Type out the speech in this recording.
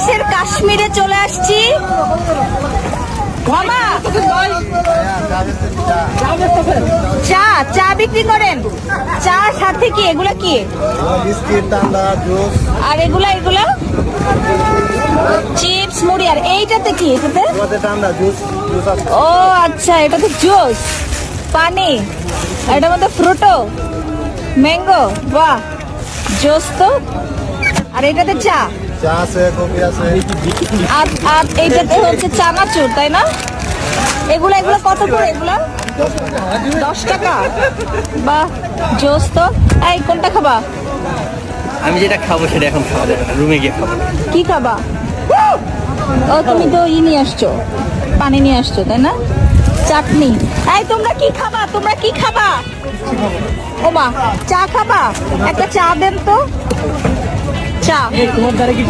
বাংলাদেশের কাশ্মীরে চলে আসছি। মামা চা চা বিক্রি করেন? চা সাথে কি এগুলা কি? আর এগুলা এগুলা চিপস মুড়ি। আর এইটাতে কি? এটাতে ও আচ্ছা, এটা তো জুস, পানি। এটার মধ্যে ফ্রুটো, ম্যাঙ্গো। বাহ, জুস তো। আর এটাতে চা আর এইটাতে হচ্ছে চানাচুর, তাই না? এগুলা এগুলো কত করে? এগুলা 10 টাকা। বাহ, জোস তো। এই কোনটা খাবা? আমি যেটা খাবো সেটা এখন খাওয়া যাবে না, রুমে গিয়ে খাবো। কি খাবা? ও তুমি তো নিয়ে আসছো, পানি নিয়ে আসছো, তাই না? চাটনি। এই তোমরা কি খাবা? তোমরা কি খাবা? ও মা, চা খাবা? একটা চা দেন তো। চা। তোমার দ্বারা কি